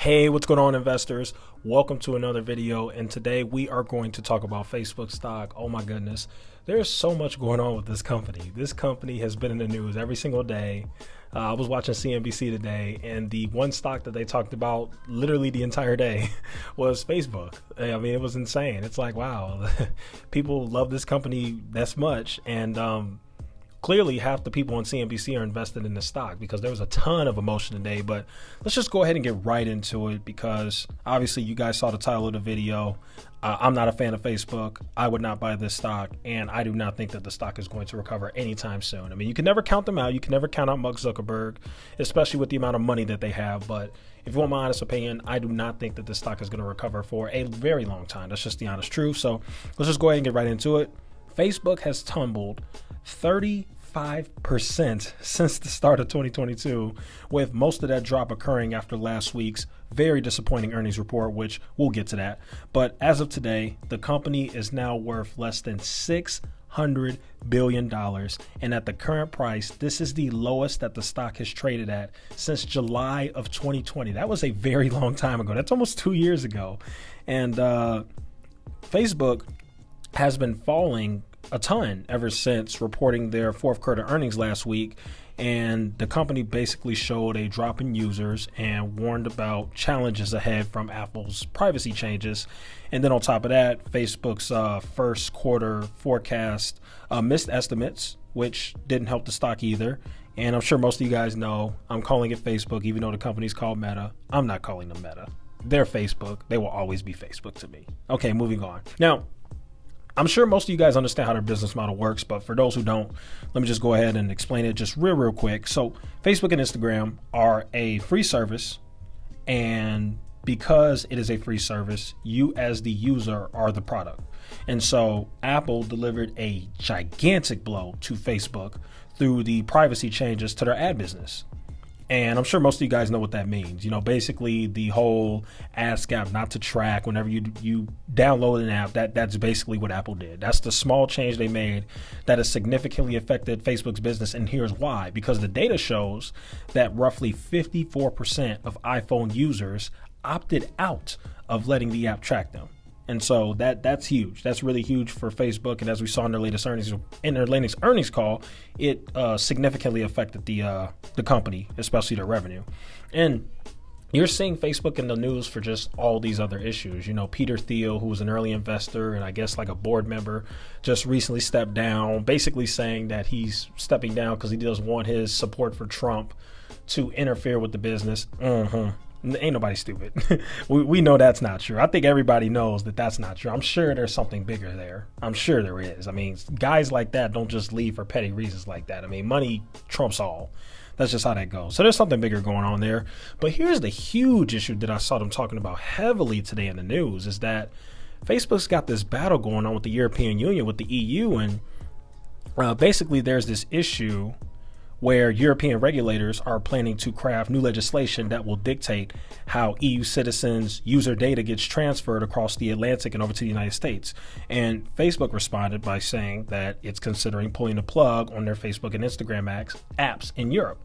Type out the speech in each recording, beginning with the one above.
Hey, what's going on, investors? Welcome to another video, and today we are going to talk about Facebook stock. Oh my goodness, there's so much going on with this company. This company has been in the news every single day. I was watching CNBC today, and the one stock that they talked about literally the entire day was Facebook. I mean, it was insane. It's like, wow, people love this company this much, and clearly half the people on CNBC are invested in the stock because there was a ton of emotion today. But let's just go ahead and get right into it, because obviously you guys saw the title of the video. I'm not a fan of Facebook. I would not buy this stock, and I do not think that the stock is going to recover anytime soon. I mean, you can never count them out. You can never count out Mark Zuckerberg, especially with the amount of money that they have. But if you want my honest opinion, I do not think that the stock is going to recover for a very long time. That's just the honest truth. So let's just go ahead and get right into it. Facebook has tumbled 35% since the start of 2022, with most of that drop occurring after last week's very disappointing earnings report, which we'll get to that. But as of today, the company is now worth less than $600 billion. And at the current price, this is the lowest that the stock has traded at since July of 2020. That was a very long time ago. That's almost 2 years ago. And Facebook has been falling a ton ever since reporting their fourth quarter earnings last week. And the company basically showed a drop in users and warned about challenges ahead from Apple's privacy changes. And then on top of that, Facebook's first quarter forecast missed estimates, which didn't help the stock either. And I'm sure most of you guys know I'm calling it Facebook, even though the company's called Meta. I'm not calling them Meta. They're Facebook. They will always be Facebook to me. Okay, moving on. Now, I'm sure most of you guys understand how their business model works, but for those who don't, let me just go ahead and explain it just real quick. So Facebook and Instagram are a free service, and because it is a free service, you as the user are the product. And so Apple delivered a gigantic blow to Facebook through the privacy changes to their ad business. And I'm sure most of you guys know what that means. You know, basically the whole ask app not to track whenever you download an app, that's basically what Apple did. That's the small change they made that has significantly affected Facebook's business. And here's why: because the data shows that roughly 54% of iPhone users opted out of letting the app track them. And so that's huge. That's really huge for Facebook. And as we saw in their latest earnings call, it significantly affected the company, especially their revenue. And you're seeing Facebook in the news for just all these other issues. You know, Peter Thiel, who was an early investor and I guess like a board member, just recently stepped down, basically saying that he's stepping down because he doesn't want his support for Trump to interfere with the business. Ain't nobody stupid. we know that's not true. I think everybody knows that that's not true. I'm sure there's something bigger there. I'm sure there is. I mean, guys like that don't just leave for petty reasons like that. I mean, money trumps all. That's just how that goes. So there's something bigger going on there. But here's the huge issue that I saw them talking about heavily today in the news, is that Facebook's got this battle going on with the European Union, with the EU. And basically there's this issue where European regulators are planning to craft new legislation that will dictate how EU citizens' user data gets transferred across the Atlantic and over to the United States. And Facebook responded by saying that it's considering pulling the plug on their Facebook and Instagram apps in Europe.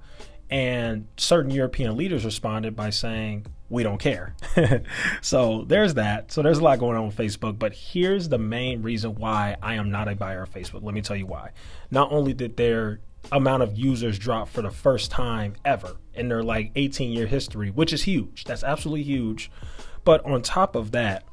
And certain European leaders responded by saying, we don't care. So there's that. So there's a lot going on with Facebook. But here's the main reason why I am not a buyer of Facebook. Let me tell you why. Not only did their amount of users drop for the first time ever in their 18-year history, which is huge. That's absolutely huge. But on top of that,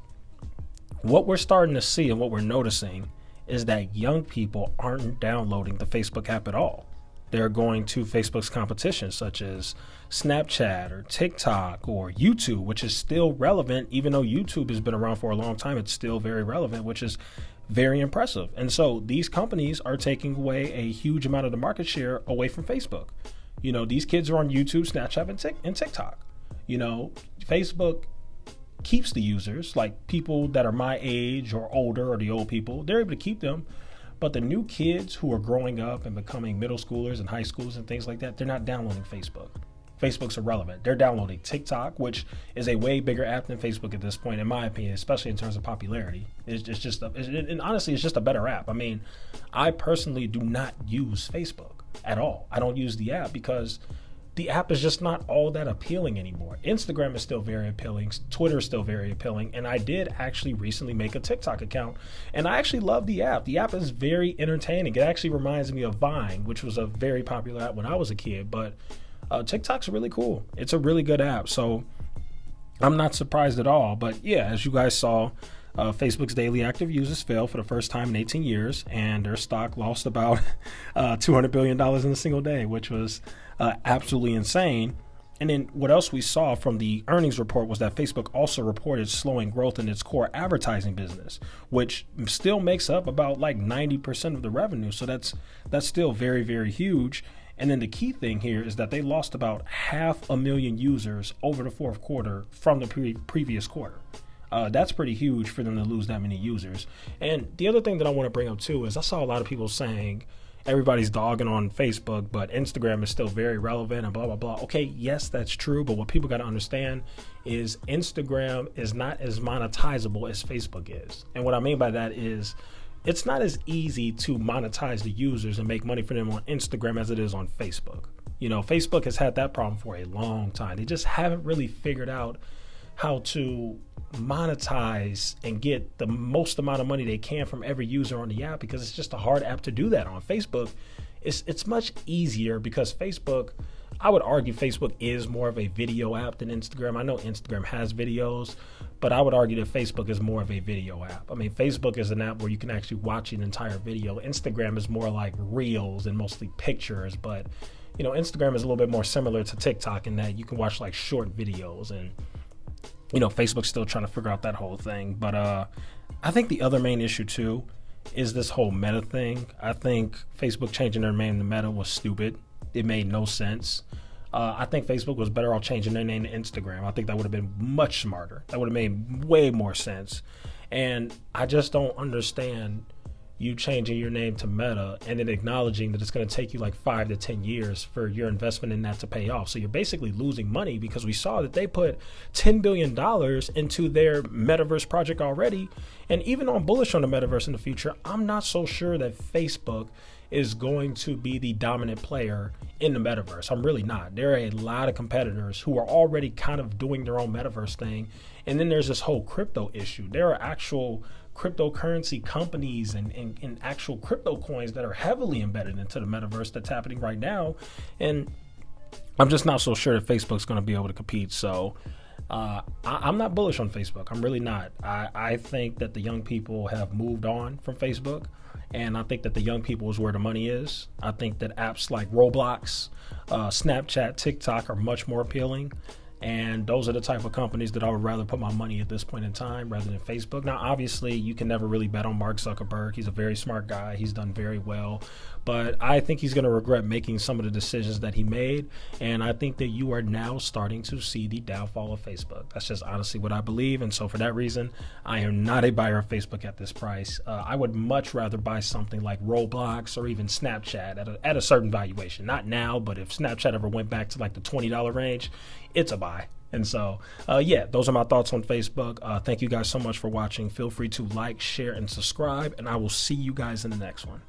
what we're starting to see and what we're noticing is that young people aren't downloading the Facebook app at all. They're going to Facebook's competition, such as Snapchat or TikTok or YouTube, which is still relevant. Even though YouTube has been around for a long time, it's still very relevant, which is very impressive. And so these companies are taking away a huge amount of the market share away from Facebook. You know, these kids are on YouTube, Snapchat, and TikTok. You know, Facebook keeps the users, like people that are my age or older, or the old people. They're able to keep them. But the new kids who are growing up and becoming middle schoolers and high schools and things like that, they're not downloading Facebook. Facebook's irrelevant. They're downloading TikTok, which is a way bigger app than Facebook at this point, in my opinion, especially in terms of popularity. And honestly, it's just a better app. I mean, I personally do not use Facebook at all. I don't use the app because the app is just not all that appealing anymore. Instagram is still very appealing. Twitter is still very appealing. And I did actually recently make a TikTok account, and I actually love the app. The app is very entertaining. It actually reminds me of Vine, which was a very popular app when I was a kid, but TikTok's really cool. It's a really good app. So I'm not surprised at all. But yeah, as you guys saw, Facebook's daily active users fell for the first time in 18 years, and their stock lost about $200 billion in a single day, which was absolutely insane. And then what else we saw from the earnings report was that Facebook also reported slowing growth in its core advertising business, which still makes up about like 90% of the revenue. So that's still very, very huge. And then the key thing here is that they lost about 500,000 users over the fourth quarter from the previous quarter. That's pretty huge for them to lose that many users. And the other thing that I want to bring up too is I saw a lot of people saying everybody's dogging on Facebook, but Instagram is still very relevant and blah, blah, blah. Okay, yes, that's true. But what people got to understand is Instagram is not as monetizable as Facebook is. And what I mean by that is it's not as easy to monetize the users and make money for them on Instagram as it is on Facebook. You know, Facebook has had that problem for a long time. They just haven't really figured out how to monetize and get the most amount of money they can from every user on the app, because it's just a hard app to do that on. Facebook, it's much easier because Facebook, I would argue Facebook is more of a video app than Instagram. I know Instagram has videos, but I would argue that Facebook is more of a video app. I mean, Facebook is an app where you can actually watch an entire video. Instagram is more like reels and mostly pictures, but you know, Instagram is a little bit more similar to TikTok in that you can watch like short videos, and you know, Facebook's still trying to figure out that whole thing. But I think the other main issue too is this whole Meta thing. I think Facebook changing their name to Meta was stupid. It made no sense. I think Facebook was better off changing their name to Instagram. I think that would have been much smarter. That would have made way more sense. And I just don't understand you changing your name to Meta and then acknowledging that it's going to take you like 5 to 10 years for your investment in that to pay off. So you're basically losing money, because we saw that they put $10 billion into their Metaverse project already. And even though I'm bullish on the Metaverse in the future, I'm not so sure that Facebook is going to be the dominant player in the Metaverse. I'm really not. There are a lot of competitors who are already kind of doing their own Metaverse thing. And then there's this whole crypto issue. There are actual cryptocurrency companies and actual crypto coins that are heavily embedded into the Metaverse that's happening right now. And I'm just not so sure that Facebook's going to be able to compete. So I'm not bullish on Facebook. I'm really not. I think that the young people have moved on from Facebook. And I think that the young people is where the money is. I think that apps like Roblox, Snapchat, TikTok are much more appealing. And those are the type of companies that I would rather put my money at this point in time rather than Facebook. Now, obviously, you can never really bet on Mark Zuckerberg. He's a very smart guy. He's done very well. But I think he's going to regret making some of the decisions that he made. And I think that you are now starting to see the downfall of Facebook. That's just honestly what I believe. And so for that reason, I am not a buyer of Facebook at this price. I would much rather buy something like Roblox or even Snapchat at a certain valuation. Not now, but if Snapchat ever went back to like the $20 range, it's a buy. And so, yeah, those are my thoughts on Facebook. Thank you guys so much for watching. Feel free to like, share, and subscribe, and I will see you guys in the next one.